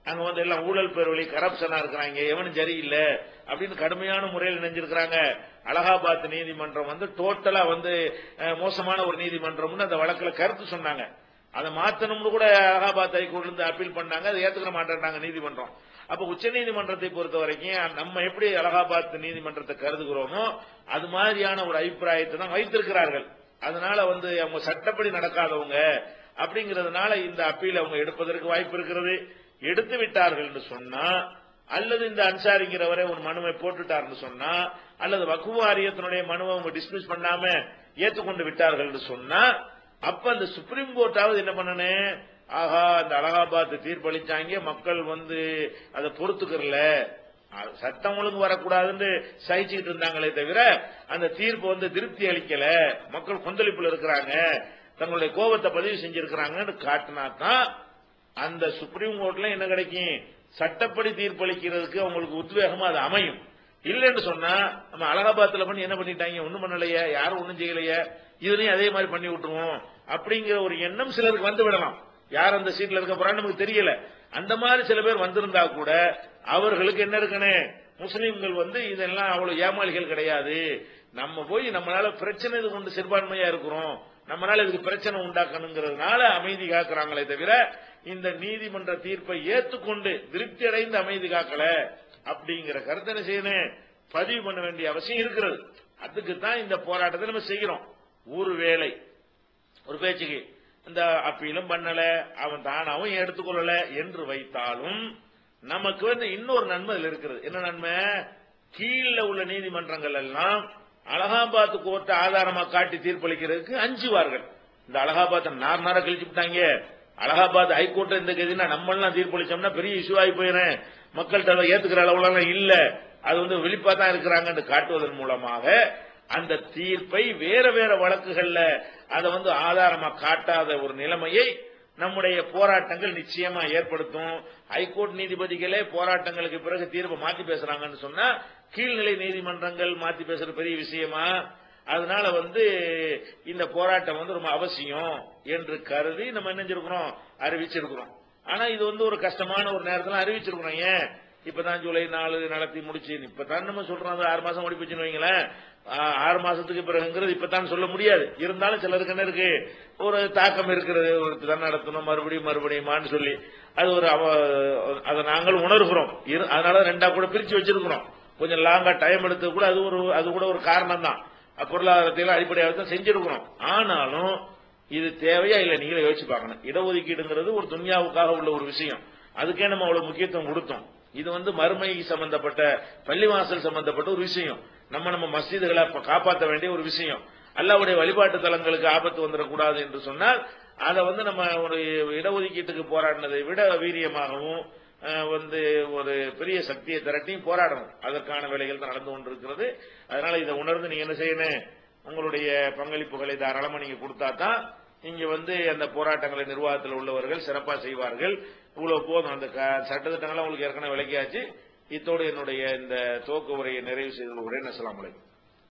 A: அங்க எல்லாம் ஊழல் பேர்வழி கரப்ஷனா இருக்கிறாங்க, எவனும் சரியில்லை அப்படின்னு கடுமையான முறையில் நினைஞ்சிருக்கிறாங்க. அலகாபாத் நீதிமன்றம் டோட்டலா மோசமான ஒரு நீதிமன்றம் அந்த வழக்குல கருத்து சொன்னாங்க. அதை மாத்தணும்னு கூட அலகாபாத் ஹைகோர்ட்ல இருந்து அப்பீல் பண்ணாங்க, அதை ஏத்துக்க மாட்டேன்டாங்க நீதிமன்றம். அப்ப உச்ச நீதிமன்றத்தை பொறுத்த வரைக்கும் நம்ம எப்படி அலகாபாத் நீதிமன்றத்தை கருதுகிறோமோ அது மாதிரியான ஒரு அபிப்பிராயத்தை தான் வைத்திருக்கிறார்கள். அதனால அவங்க சட்டப்படி நடக்காதவங்க அப்படிங்கறதுனால இந்த அப்பீல் அவங்க எடுப்பதற்கு வாய்ப்பு இருக்கிறது. எடுத்து விட்டார்கள் சொன்னா, அல்லது இந்த அன்சாரிங்கிறவரை ஒரு மனுவை போட்டுட்டார்னு சொன்னா, அல்லது வக்ஃப் வாரியத்தினுடைய மனுவை அவங்க டிஸ்மிஸ் பண்ணாம ஏற்றுக்கொண்டு விட்டார்கள் சொன்னா, அப்ப அந்த சுப்ரீம் கோர்ட்டாவது என்ன பண்ணணும், ஆகா இந்த அலகாபாத் தீர்ப்பளிச்சாங்க, மக்கள் அதை பொறுத்துக்கறல, சட்டம் ஒழுங்கு வரக்கூடாதுன்னு சகிச்சுக்கிட்டு இருந்தாங்களே தவிர அந்த தீர்ப்பு வந்து திருப்தி அளிக்கல, மக்கள் கொந்தளிப்புல இருக்கிறாங்க, தங்களுடைய கோபத்தை பதிவு செஞ்சிருக்கிறாங்கன்னு காட்டினா தான் அந்த சுப்ரீம் கோர்ட்ல என்ன கிடைக்கும், சட்டப்படி தீர்ப்பளிக்கிறதுக்கு அவங்களுக்கு உத்வேகமா அது அமையும். இல்லைன்னு சொன்னா நம்ம அலகாபாத்ல பண்ணி என்ன பண்ணிட்டாங்க, ஒண்ணும் பண்ணலையே, யாரும் ஒண்ணும் செய்யலையே, இதுலயும் அதே மாதிரி பண்ணி விட்டுருவோம் அப்படிங்கிற ஒரு எண்ணம் சிலருக்கு வந்து விடலாம். யார் அந்த சீட்ல இருக்க போறான்னு நமக்கு தெரியல. அந்த மாதிரி சில பேர் வந்திருந்தா கூட அவர்களுக்கு என்ன இருக்குன்னு, முஸ்லீம்கள் வந்து இதெல்லாம் அவ்வளவு ஏமாளிகள் கிடையாது, நம்ம போய் நம்மளால பிரச்சனை இது கொண்டு சிறுபான்மையா இருக்கிறோம், நம்மளால இதுக்கு பிரச்சனை உண்டாக்கணுங்கிறதுனால அமைதி காக்குறாங்களே தவிர இந்த நீதிமன்ற தீர்ப்பை ஏற்றுக்கொண்டு திருப்தி அடைந்து அமைதி காக்கல அப்படிங்கிற கருத்தை செய்யணும், பதிவு பண்ண வேண்டிய அவசியம் இருக்கிறது. அதுக்கு தான் இந்த போராட்டத்தை நம்ம செய்கிறோம். ஒருவேளை ஒரு பேச்சுக்கு இந்த அப்பீலும் பண்ணல, அவன் தானாவும் எடுத்துக்கொள்ளல என்று வைத்தாலும் நமக்கு வந்து இன்னொரு நன்மை இருக்கிறது. என்ன நன்மை, கீழே உள்ள நீதிமன்றங்கள் எல்லாம் அலகாபாத் கோர்ட்டை ஆதாரமா காட்டி தீர்ப்பளிக்கிறதுக்கு அஞ்சுவார்கள். இந்த அலகாபாத் நார கழிச்சு விட்டாங்க, அலகாபாத் ஹைகோர்ட் இந்த கதினா நம்ம எல்லாம் தீர்ப்பளிச்சோம்னா பெரிய இஷ்யூ ஆகி போயிடும், மக்கள்கிட்ட ஏத்துக்கிற அளவுல இல்ல, அது வந்து வெளிப்பா தான் இருக்கிறாங்க காட்டுவதன் மூலமாக அந்த தீர்ப்பை வேற வேற வழக்குகள்ல அதை வந்து ஆதாரமா காட்டாத ஒரு நிலைமையை நம்முடைய போராட்டங்கள் நிச்சயமா ஏற்படுத்தும். ஹைகோர்ட் நீதிபதிகளே போராட்டங்களுக்கு பிறகு தீர்ப்பை மாத்தி பேசுறாங்கன்னு சொன்னா கீழ்நிலை நீதிமன்றங்கள் மாத்தி பேசுற பெரிய விஷயமா? அதனால வந்து இந்த போராட்டம் வந்து ரொம்ப அவசியம் என்று கருதி நம்ம என்ன செஞ்சிருக்கிறோம், அறிவிச்சிருக்கிறோம். ஆனா இது வந்து ஒரு கஷ்டமான ஒரு நேரத்தில் அறிவிச்சிருக்கிறோம். ஏன் இப்பதான் ஜூலை 4 நடத்தி முடிச்சு, இப்பதான் நம்ம சொல்றோம் 6 மாசம் ஓடி போச்சுன்னு வைங்களேன். 6 மாசத்துக்கு பிறகுங்கிறது இப்பதான் சொல்ல முடியாது. இருந்தாலும் சிலருக்கு என்ன இருக்கு, ஒரு தாக்கம் இருக்கிறது, ஒரு தான் நடத்தணும் மறுபடியுமான்னு சொல்லி அது ஒரு அதை நாங்கள் உணர்கிறோம். அதனால ரெண்டா கூட பிரிச்சு வச்சிருக்கிறோம். கொஞ்சம் லாங்கா டைம் எடுத்து கூட அது கூட ஒரு காரணம் தான், பொருளாதாரத்தையும் அடிப்படையாக தான் செஞ்சிருக்கிறோம். ஆனாலும் இது தேவையா இல்ல நீங்களே யோசிச்சு பார்க்கணும். இடஒதுக்கீடுங்கிறது ஒரு துன்யாவுக்காக உள்ள ஒரு விஷயம், அதுக்கே நம்ம அவ்வளவு முக்கியத்துவம் கொடுத்தோம். இது வந்து மறுமை சம்பந்தப்பட்ட பள்ளிவாசல் சம்பந்தப்பட்ட ஒரு விஷயம், நம்ம மஸ்ஜிதுகளை காப்பாற்ற வேண்டிய ஒரு விஷயம். அல்லாஹ்வுடைய வழிபாட்டு தலங்களுக்கு ஆபத்து வந்துடக்கூடாது என்று சொன்னால் அதை வந்து நம்ம ஒரு இடஒதுக்கீட்டுக்கு போராடினதை விட வீரியமாகவும் வந்து ஒரு பெரிய சக்தியை திரட்டியும் போராடணும். அதற்கான வேலைகள் தான் நடந்து கொண்டிருக்கிறது. அதனால இதை உணர்ந்து நீங்க என்ன செய்யணும், உங்களுடைய பங்களிப்புகளை தாராளமா நீங்க கொடுத்தா தான் இங்க வந்து அந்த போராட்டங்களை நிர்வாகத்தில் உள்ளவர்கள் சிறப்பா செய்வார்கள். இவ்வளவு போதும், அந்த சட்டத்திட்டங்களை உங்களுக்கு ஏற்கனவே விளக்கியாச்சு. இத்தோடு என்னுடைய இந்த துவக்க உரையை நிறைவு செய்து கொள்கிறேன். அஸ்ஸலாமு அலைக்கும்.